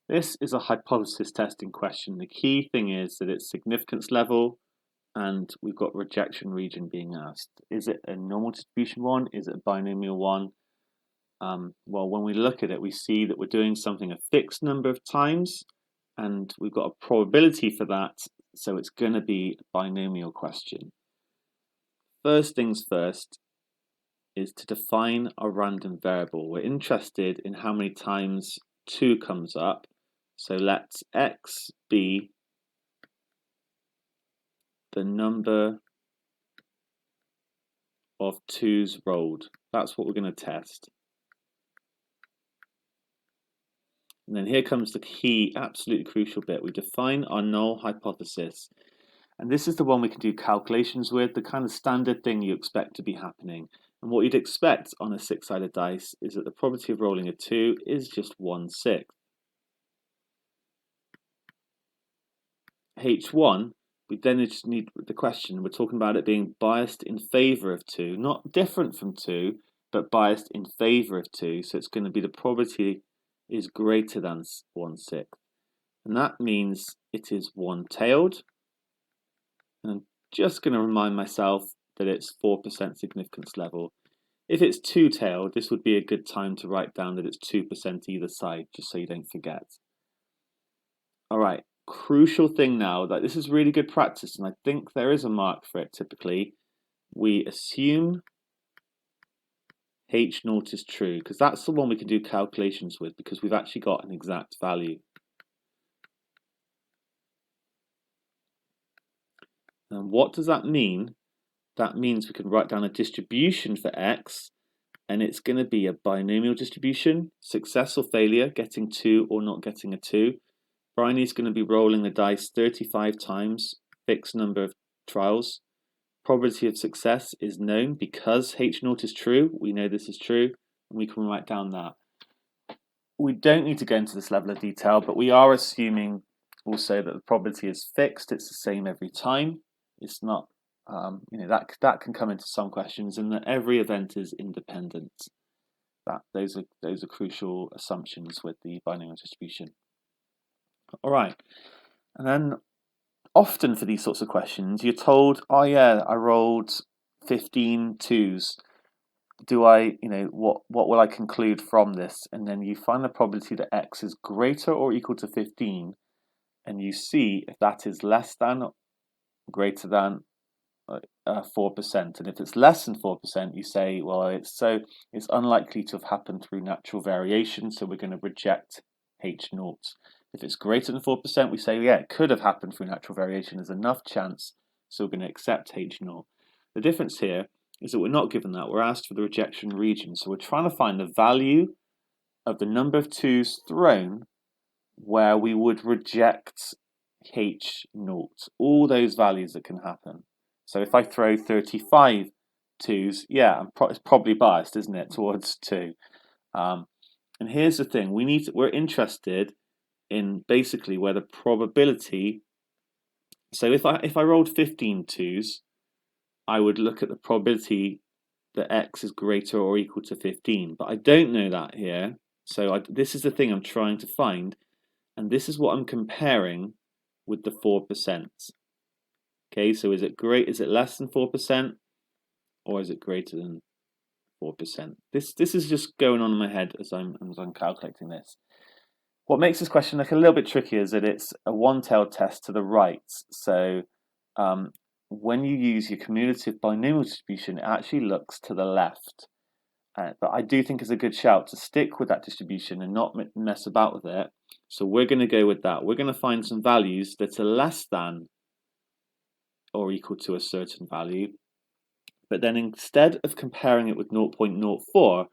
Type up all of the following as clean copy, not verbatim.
This is a hypothesis testing question. The key thing is that it's significance level and we've got rejection region being asked. Is it a normal distribution one? Is it a binomial one? Well, when we look at it, we see that we're doing something a fixed number of times and we've got a probability for that, so it's going to be a binomial question. First things first is to define a random variable. We're interested in how many times 2 comes up, so let x be the number of 2's rolled. That's what we're going to test. And then here comes the key, absolutely crucial bit. We define our null hypothesis. And this is the one we can do calculations with, the kind of standard thing you expect to be happening. And what you'd expect on a 6-sided dice is that the probability of rolling a 2 is just 1/6. H1, we then just need the question, we're talking about it being biased in favour of 2, not different from 2, but biased in favour of 2. So it's going to be the probability is greater than 1/6. And that means it is one-tailed. And I'm just going to remind myself that it's 4% significance level. If it's two-tailed, this would be a good time to write down that it's 2% either side, just so you don't forget. All right, crucial thing now, that this is really good practice, and I think there is a mark for it typically. We assume H0 is true, because that's the one we can do calculations with, because we've actually got an exact value. And what does that mean? That means we can write down a distribution for x, and it's going to be a binomial distribution, success or failure, getting 2 or not getting a 2. Bryony's going to be rolling the dice 35 times, fixed number of trials. Probability of success is known because H0 is true. We know this is true, and we can write down that. We don't need to go into this level of detail, but we are assuming also that the probability is fixed. It's the same every time. It's not, that can come into some questions, and that every event is independent. Those are crucial assumptions with the binomial distribution. All right, and then often for these sorts of questions, you're told, oh yeah, I rolled 15 2s. Do I, what will I conclude from this? And then you find the probability that x is greater or equal to 15, and you see if that is less than or greater than 4%. And if it's less than 4%, you say, well, it's unlikely to have happened through natural variation, so we're going to reject H0. If it's greater than 4%, we say, yeah, it could have happened through natural variation. There's enough chance, so we're going to accept H0. The difference here is that we're not given that. We're asked for the rejection region. So we're trying to find the value of the number of 2s thrown where we would reject H0. All those values that can happen. So if I throw 35 2s, yeah, it's probably biased, isn't it, towards 2. And here's the thing: we're interested in basically where the probability. So if I rolled 15 2s, I would look at the probability that x is greater or equal to 15, but I don't know that here. So this is the thing I'm trying to find, and this is what I'm comparing with the 4%. Okay, so is it less than 4%, or is it greater than 4%? This is just going on in my head as I'm calculating this. What makes this question look a little bit tricky is that it's a one-tailed test to the right. So when you use your cumulative binomial distribution, it actually looks to the left. But I do think it's a good shout to stick with that distribution and not mess about with it. So we're going to go with that. We're going to find some values that are less than or equal to a certain value. But then instead of comparing it with 0.04,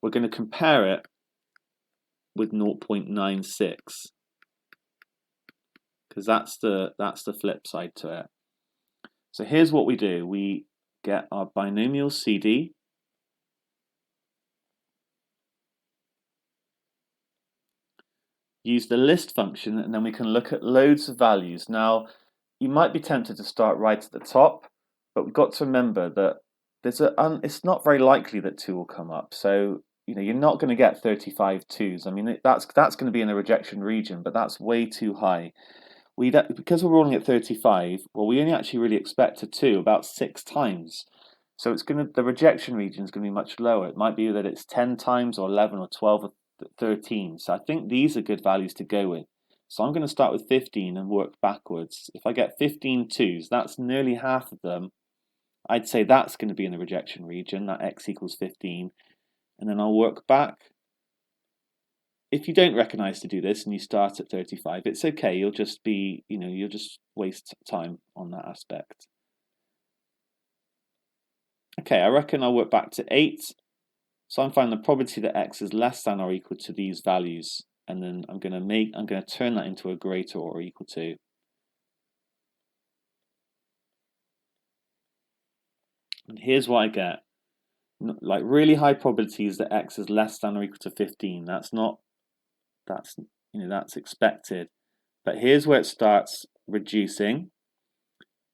we're going to compare it with 0.96, because that's the flip side to it. So here's what we do. We get our binomial CD, use the list function, and then we can look at loads of values. Now, you might be tempted to start right at the top, but we've got to remember that it's not very likely that 2 will come up. So you're not going to get 35 twos. I mean, that's going to be in the rejection region, but that's way too high. Because we're rolling at 35, well, we only actually really expect a 2 about 6 times. So the rejection region is going to be much lower. It might be that it's 10 times or 11 or 12 or 13. So I think these are good values to go with. So I'm going to start with 15 and work backwards. If I get 15 twos, that's nearly half of them. I'd say that's going to be in the rejection region, that x equals 15. And then I'll work back. If you don't recognize to do this and you start at 35, it's okay. You'll just waste time on that aspect. Okay, I reckon I'll work back to 8. So I'm finding the probability that x is less than or equal to these values, and then I'm going to turn that into a greater or equal to. And here's what I get. Like really high probabilities that x is less than or equal to 15. That's expected. But here's where it starts reducing,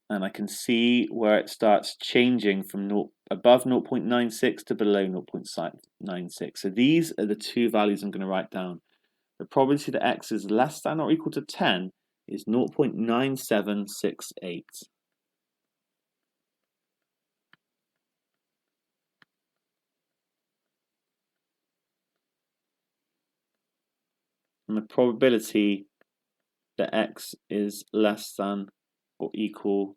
and I can see where it starts changing from above 0.96 to below 0.96. So these are the two values I'm going to write down. The probability that x is less than or equal to 10 is 0.9768. And the probability that x is less than or equal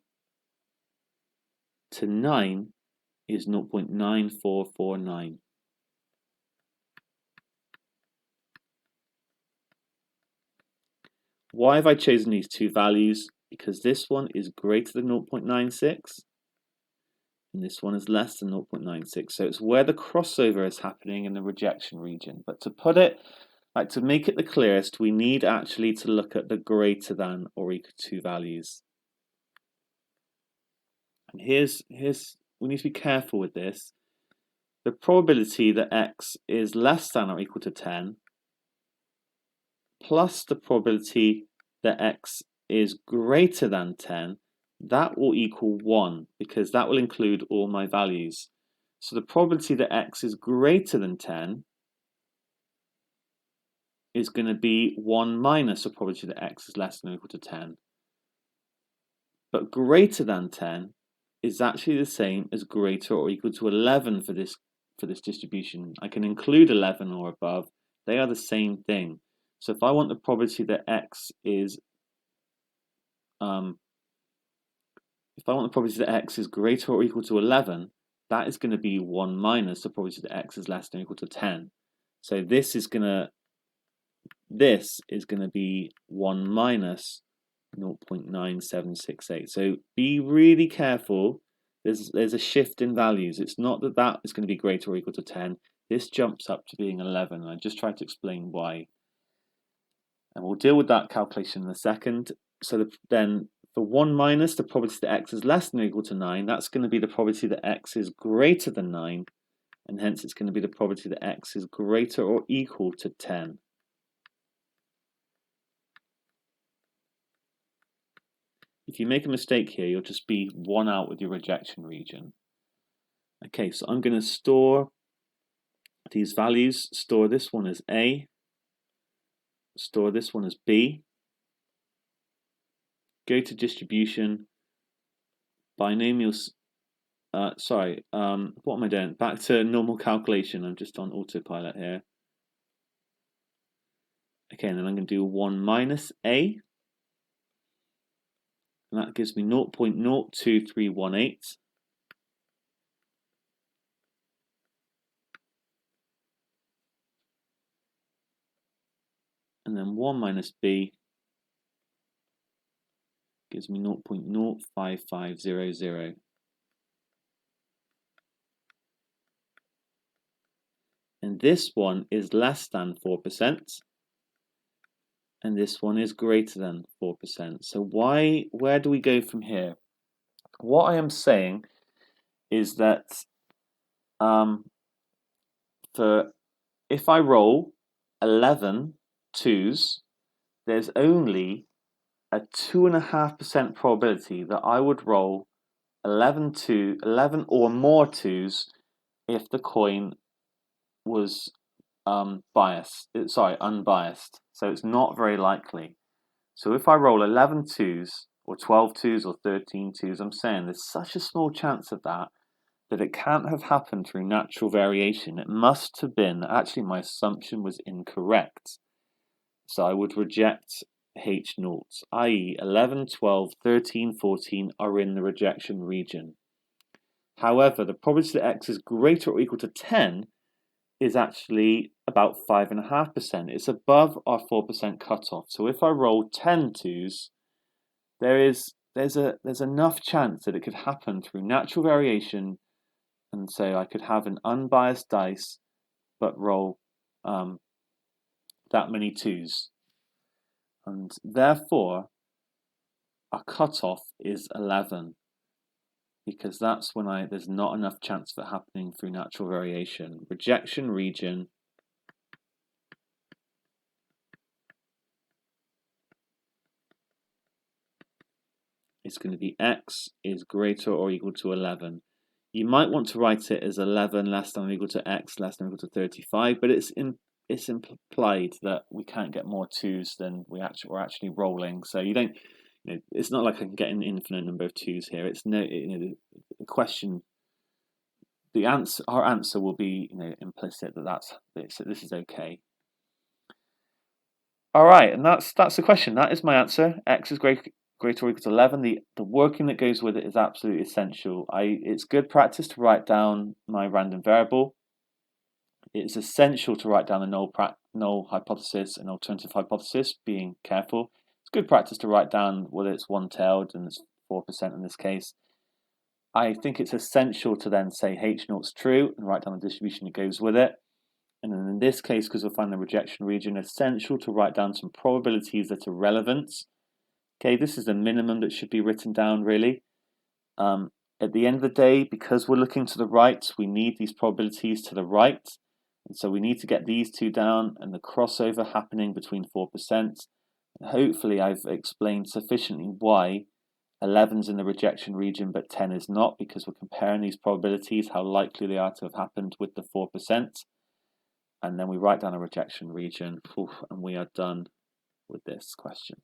to 9 is 0.9449. Why have I chosen these two values? Because this one is greater than 0.96 and this one is less than 0.96. So it's where the crossover is happening in the rejection region. But to make it the clearest, we need actually to look at the greater than or equal to values. And we need to be careful with this. The probability that x is less than or equal to 10 plus the probability that x is greater than 10, that will equal 1 because that will include all my values. So the probability that x is greater than 10 is going to be 1 minus the probability that x is less than or equal to 10. But greater than 10 is actually the same as greater or equal to 11 for this distribution. I can include 11 or above. They are the same thing. So if I want the probability that x is greater or equal to 11, that is going to be 1 minus the probability that x is less than or equal to 10. So this is going to be 1 minus 0.9768. So be really careful. There's a shift in values. It's not that is going to be greater or equal to 10. This jumps up to being 11. And I just tried to explain why. And we'll deal with that calculation in a second. So then for 1 minus the probability that x is less than or equal to 9, that's going to be the probability that x is greater than 9. And hence it's going to be the probability that x is greater or equal to 10. If you make a mistake here, you'll just be 1 out with your rejection region. Okay, so I'm going to store these values. Store this one as A. Store this one as B. Go to distribution. Binomials. What am I doing? Back to normal calculation. I'm just on autopilot here. Okay, and then I'm going to do 1 minus A. And that gives me 0.02318. And then 1 minus B gives me 0.05500. And this one is less than 4%. And this one is greater than 4%. So where do we go from here? What I am saying is that if I roll 11 twos, there's only a 2.5% probability that I would roll 11 or more twos if the coin was unbiased. So it's not very likely. So if I roll 11 twos, or 12 twos, or 13 twos, I'm saying there's such a small chance of that it can't have happened through natural variation. It must have been, actually my assumption was incorrect. So I would reject H naught, i.e. 11, 12, 13, 14 are in the rejection region. However, the probability that X is greater or equal to 10 is actually about 5.5%. It's above our 4% cutoff. So if I roll 10 twos, there's enough chance that it could happen through natural variation, and so I could have an unbiased dice, but roll that many twos, and therefore our cutoff is 11, because that's when there's not enough chance of it happening through natural variation. Rejection region is going to be X is greater or equal to 11. You might want to write it as 11 less than or equal to X less than or equal to 35, but it's implied that we can't get more twos than we're actually rolling. So you don't, it's not like I can get an infinite number of twos here. It's no, the question, our answer will be, implicit that this is okay. All right, and that's the question. That is my answer. X is greater or equal to 11. The working that goes with it is absolutely essential. It's good practice to write down my random variable. It's essential to write down the null hypothesis and alternative hypothesis, being careful. It's good practice to write down whether it's one-tailed, and it's 4% in this case. I think it's essential to then say H naught's true and write down the distribution that goes with it. And then in this case, because we'll find the rejection region, essential to write down some probabilities that are relevant. Okay, this is the minimum that should be written down, really. At the end of the day, because we're looking to the right, we need these probabilities to the right. And so we need to get these two down and the crossover happening between 4%. And hopefully I've explained sufficiently why 11's in the rejection region but 10 is not, because we're comparing these probabilities, how likely they are to have happened with the 4%. And then we write down a rejection region, and we are done with this question.